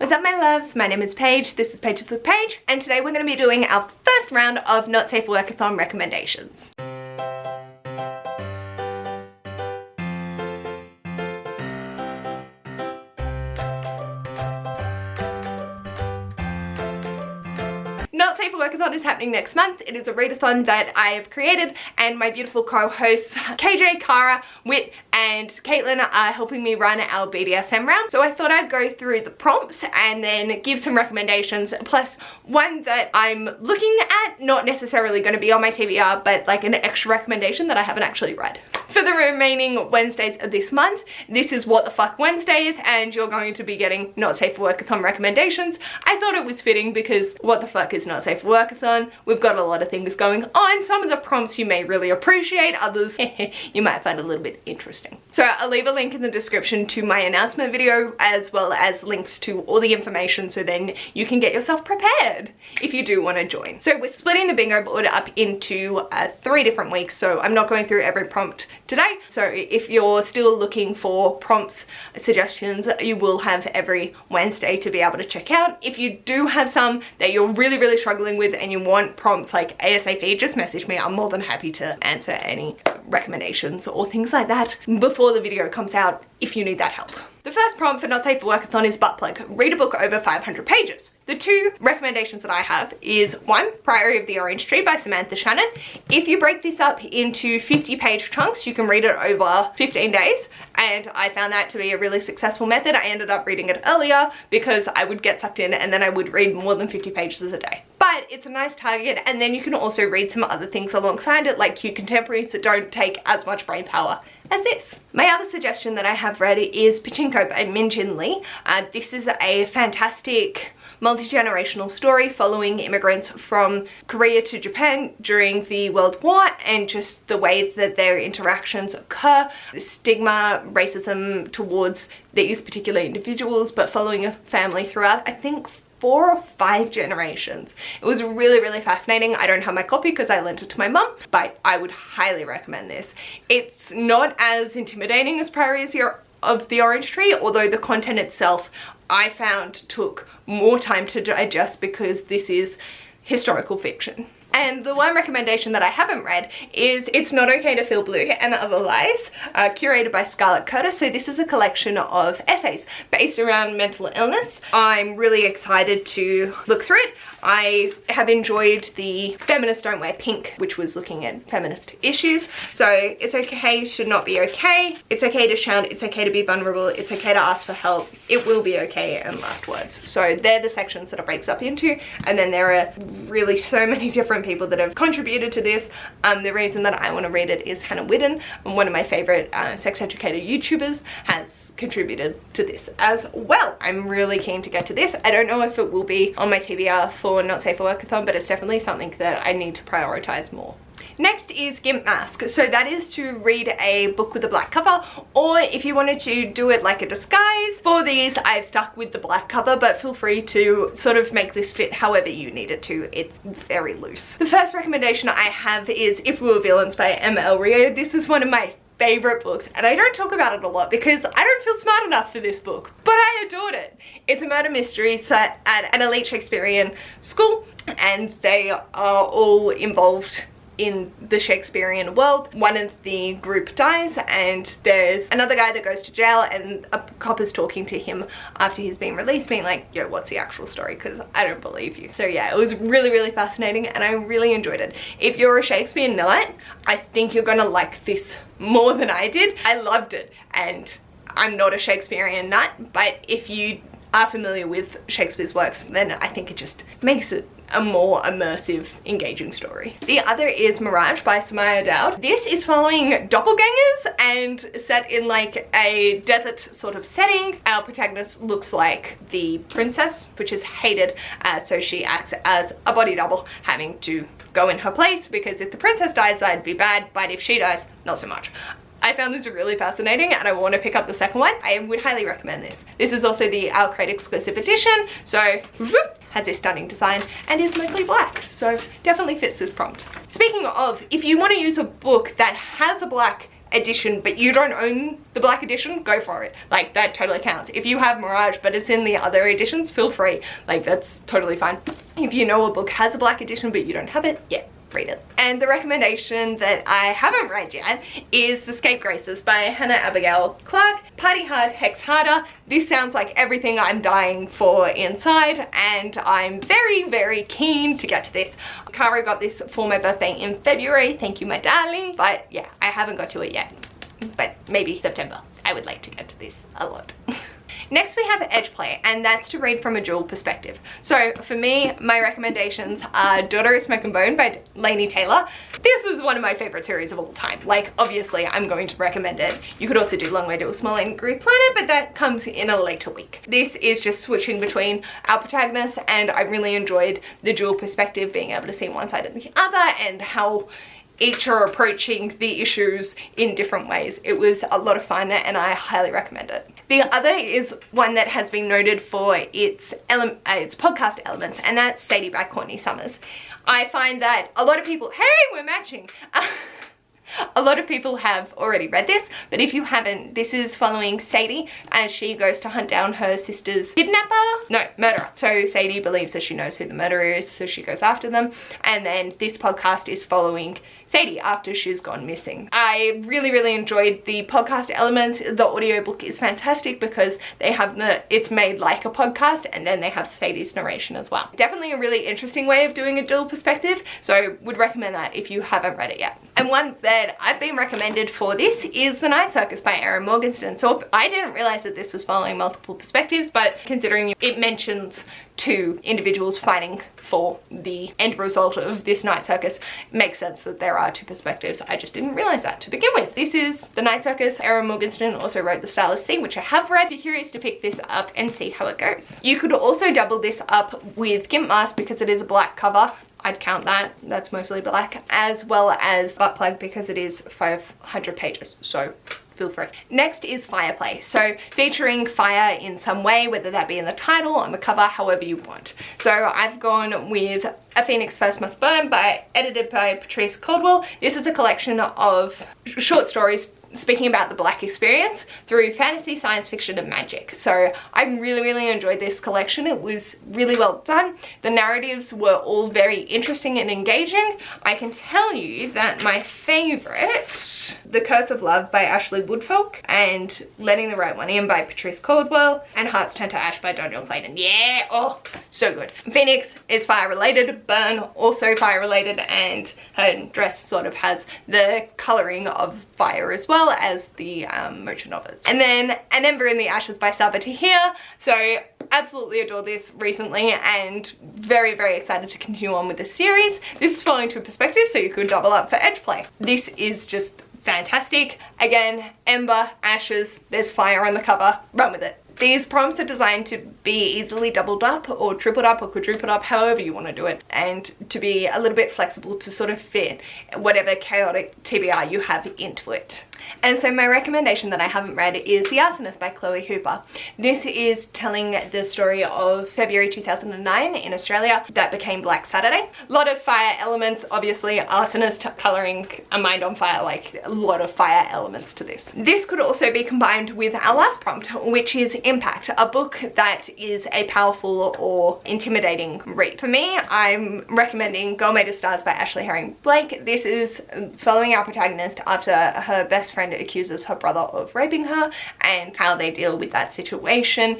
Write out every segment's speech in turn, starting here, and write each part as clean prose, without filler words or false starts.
What's up my loves, my name is Paige, this is Paige's with Paige, and today we're going to be doing our first round of Not Safe for Workathon recommendations. Not Safe for Workathon is happening next month. It is a readathon that I have created, and my beautiful co-hosts KJ, Kara, Whit and Caitlyn are helping me run our BDSM round. So I thought I'd go through the prompts and then give some recommendations, plus one that I'm looking at, not necessarily going to be on my TBR, but like an extra recommendation that I haven't actually read. For the remaining Wednesdays of this month, this is What the Fuck Wednesdays, and you're going to be getting Not Safe for Workathon recommendations. I thought it was fitting because what the fuck is Not Safe for Workathon? We've got a lot of things going on. Some of the prompts you may really appreciate, others you might find a little bit interesting. So I'll leave a link in the description to my announcement video, as well as links to all the information, so then you can get yourself prepared if you do want to join. So we're splitting the bingo board up into 3 different weeks, so I'm not going through every prompt today. So if you're still looking for prompts, suggestions, you will have every Wednesday to be able to check out. If you do have some that you're really struggling with and you want prompts like ASAP, just message me. I'm more than happy to answer any recommendations or things like that before the video comes out if you need that help. The first prompt for Not Safe for Workathon is butt plug. Read a book over 500 pages. The 2 recommendations that I have is 1, Priory of the Orange Tree by Samantha Shannon. If you break this up into 50-page chunks, you can read it over 15 days. And I found that to be a really successful method. I ended up reading it earlier because I would get sucked in and then I would read more than 50 pages a day. But it's a nice target, and then you can also read some other things alongside it, like cute contemporaries that don't take as much brain power as this. My other suggestion that I have read is Pachinko by Min Jin Lee. This is a fantastic multi-generational story following immigrants from Korea to Japan during the World War, and just the ways that their interactions occur, the stigma, racism towards these particular individuals, but following a family throughout, I think, 4 or 5 generations. It was really fascinating. I don't have my copy because I lent it to my mum, but I would highly recommend this. It's not as intimidating as Priory of the Orange Tree, although the content itself I found took more time to digest because this is historical fiction. And the one recommendation that I haven't read is It's Not Okay to Feel Blue and Other Lies, curated by Scarlett Curtis. So this is a collection of essays based around mental illness. I'm really excited to look through it. I have enjoyed the Feminists Don't Wear Pink, which was looking at feminist issues. So it's okay should not be okay. It's okay to shout. It's okay to be vulnerable. It's okay to ask for help. It will be okay, and last words. So they're the sections that it breaks up into. And then there are really so many different people that have contributed to this. The reason that I want to read it is Hannah Whitten, one of my favorite sex educator YouTubers, has contributed to this as well. I'm really keen to get to this. I don't know if it will be on my TBR for Not Safe for Workathon, but it's definitely something that I need to prioritize more. Next is Gimp Mask. So that is to read a book with a black cover, or if you wanted to do it like a disguise. For these, I've stuck with the black cover, but feel free to sort of make this fit however you need it to. It's very loose. The first recommendation I have is If We Were Villains by Mlrio. This is one of my favorite books, and I don't talk about it a lot because I don't feel smart enough for this book, but I adored it. It's a murder mystery set at an elite Shakespearean school, and they are all involved in the Shakespearean world. One of the group dies, and there's another guy that goes to jail, and a cop is talking to him after he's been released, being like, yo, what's the actual story, because I don't believe you. So yeah, it was really fascinating, and I really enjoyed it. If you're a Shakespeare nut, I think you're gonna like this more than I did. I loved it, and I'm not a Shakespearean nut, but if you are familiar with Shakespeare's works, then I think it just makes it a more immersive, engaging story. The other is Mirage by Samaya Dowd. This is following doppelgangers and set in like a desert sort of setting. Our protagonist looks like the princess, which is hated, so she acts as a body double, having to go in her place, because if the princess dies, that'd be bad, but if she dies, not so much. I found this really fascinating, and I want to pick up the second one. I would highly recommend this. This is also the Our Crate exclusive edition, so whoop, has a stunning design and is mostly black, so definitely fits this prompt. Speaking of, if you want to use a book that has a black edition but you don't own the black edition, go for it. Like, that totally counts. If you have Mirage but it's in the other editions, feel free. Like, that's totally fine. If you know a book has a black edition but you don't have it, yeah, read it. And the recommendation that I haven't read yet is The Scapegraces by Hannah Abigail Clark. Party hard, hex harder. This sounds like everything I'm dying for inside, and I'm very, very keen to get to this. Cara got this for my birthday in February. Thank you, my darling. But yeah, I haven't got to it yet. But maybe September. I would like to get to this a lot. Next we have Edge Play, and that's to read from a dual perspective. So for me, my recommendations are Daughter of Smoke and Bone by Laini Taylor. This is one of my favorite series of all time. Like, obviously I'm going to recommend it. You could also do Long Way to a Small Angry Planet, but that comes in a later week. This is just switching between our protagonists, and I really enjoyed the dual perspective, being able to see one side and the other, and how each are approaching the issues in different ways. It was a lot of fun and I highly recommend it. The other is one that has been noted for its podcast elements, and that's Sadie by Courtney Summers. I find that a lot of people, hey, we're matching. A lot of people have already read this, but if you haven't, this is following Sadie as she goes to hunt down her sister's murderer. So Sadie believes that she knows who the murderer is, so she goes after them, and then this podcast is following Sadie after she's gone missing. I really, really enjoyed the podcast elements. The audiobook is fantastic because they have it's made like a podcast, and then they have Sadie's narration as well. Definitely a really interesting way of doing a dual perspective, so would recommend that if you haven't read it yet. And one that I've been recommended for this is The Night Circus by Erin Morgenstern. So I didn't realize that this was following multiple perspectives, but considering it mentions two individuals fighting for the end result of this night circus, makes sense that there are two perspectives. I just didn't realize that to begin with. This is The Night Circus. Erin Morgenstern also wrote The Starless Sea, which I have read. Be curious to pick this up and see how it goes. You could also double this up with Gimp Mask because it is a black cover. I'd count that, that's mostly black, as well as Butt Plug because it is 500 pages, so feel free. Next is Fireplace, so featuring fire in some way, whether that be in the title, on the cover, however you want. So I've gone with A Phoenix First Must Burn, edited by Patrice Caldwell. This is a collection of short stories speaking about the black experience through fantasy, science fiction and magic. So I really, really enjoyed this collection. It was really well done. The narratives were all very interesting and engaging. I can tell you that my favorite, The Curse of Love by Ashley Woodfolk, and Letting the Right One In by Patrice Caldwell, and Hearts Turn to Ash by Daniel Clayton. Yeah, oh, so good. Phoenix is fire related, Burn also fire related, and her dress sort of has the colouring of fire as well as the Merchant of It. And then An Ember in the Ashes by Saba Tahir. So absolutely adored this recently and very, very excited to continue on with the series. This is falling to a perspective, so you could double up for Edge Play. This is just fantastic. Again, Ember, Ashes, there's fire on the cover, run with it. These prompts are designed to be easily doubled up or tripled up or quadrupled up, however you want to do it, and to be a little bit flexible to sort of fit whatever chaotic TBR you have into it. And so my recommendation that I haven't read is The Arsonist by Chloe Hooper. This is telling the story of February 2009 in Australia that became Black Saturday. A lot of fire elements, obviously, Arsonist colouring a mind on fire, like a lot of fire elements to this. This could also be combined with our last prompt, which is Impact, a book that is a powerful or intimidating read. For me, I'm recommending Girl Made of Stars by Ashley Herring Blake. This is following our protagonist after her best friend accuses her brother of raping her, and how they deal with that situation,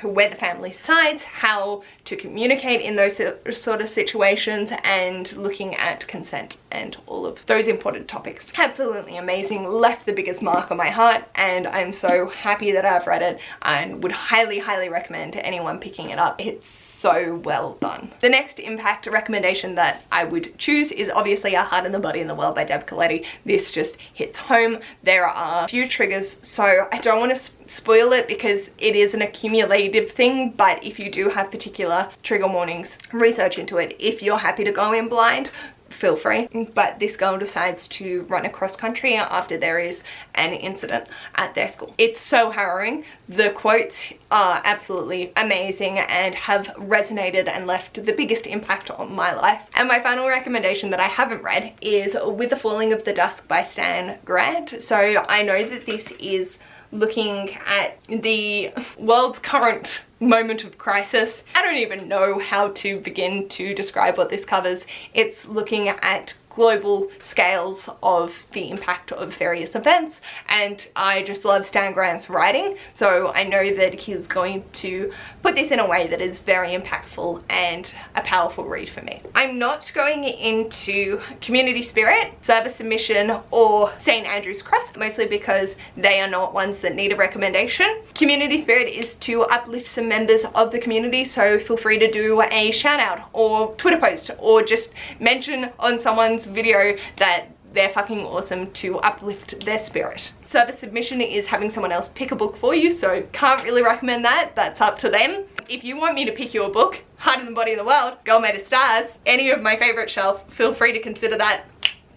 where the family sides, how to communicate in those sort of situations, and looking at consent and all of those important topics. Absolutely amazing, left the biggest mark on my heart, and I'm so happy that I've read it and would highly, highly recommend to anyone picking it up. It's so well done. The next Impact recommendation that I would choose is obviously A Heart and the Body in the World by Deb Coletti. This just hits home. There are a few triggers, so I don't want to spoil it because it is an accumulative thing, but if you do have particular trigger warnings, research into it. If you're happy to go in blind, feel free. But this girl decides to run across country after there is an incident at their school. It's so harrowing. The quotes are absolutely amazing and have resonated and left the biggest impact on my life. And my final recommendation that I haven't read is With the Falling of the Dusk by Stan Grant. So I know that this is looking at the world's current moment of crisis. I don't even know how to begin to describe what this covers. It's looking at global scales of the impact of various events, and I just love Stan Grant's writing, so I know that he's going to put this in a way that is very impactful and a powerful read for me. I'm not going into Community Spirit, Service Submission, or St. Andrew's Cross, mostly because they are not ones that need a recommendation. Community Spirit is to uplift some members of the community, so feel free to do a shout out or Twitter post or just mention on someone's video that they're fucking awesome to uplift their spirit. Service Submission is having someone else pick a book for you, so can't really recommend that. That's up to them. If you want me to pick your book, Heart and the Body in the World, Girl Made of Stars, any of my favorite shelf, feel free to consider that.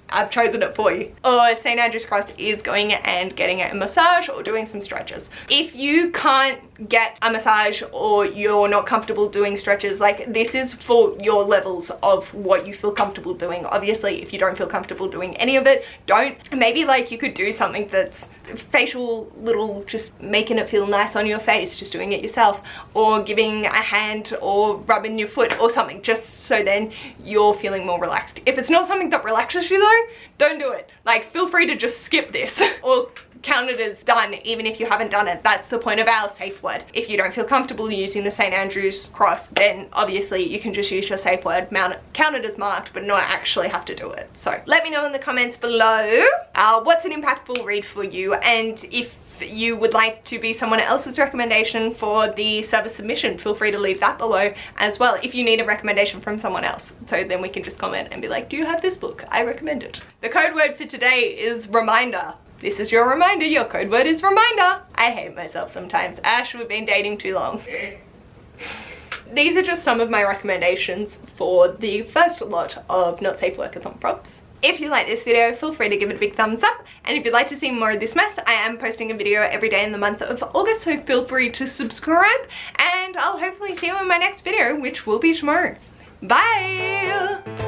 I've chosen it for you. Or St. Andrew's Cross is going and getting a massage or doing some stretches. If you can't get a massage or you're not comfortable doing stretches, like, this is for your levels of what you feel comfortable doing. Obviously, if you don't feel comfortable doing any of it, don't. Maybe like you could do something that's facial, little, just making it feel nice on your face, just doing it yourself, or giving a hand or rubbing your foot or something, just so then you're feeling more relaxed. If it's not something that relaxes you though, don't do it. Like, feel free to just skip this or count it as done even if you haven't done it. That's the point of our safe word. If you don't feel comfortable using the St. Andrew's Cross, then obviously you can just use your safe word, count it as marked, but not actually have to do it. So let me know in the comments below what's an impactful read for you, and if you would like to be someone else's recommendation for the service submission, feel free to leave that below as well if you need a recommendation from someone else, so then we can just comment and be like, do you have this book? I recommend it. The code word for today is reminder. This is your reminder. Your code word is reminder. I hate myself sometimes. Ash, we've been dating too long. These are just some of my recommendations for the first lot of Not Safe Workathon props. If you like this video, feel free to give it a big thumbs up, and if you'd like to see more of this mess, I am posting a video every day in the month of August, so feel free to subscribe, and I'll hopefully see you in my next video, which will be tomorrow. Bye!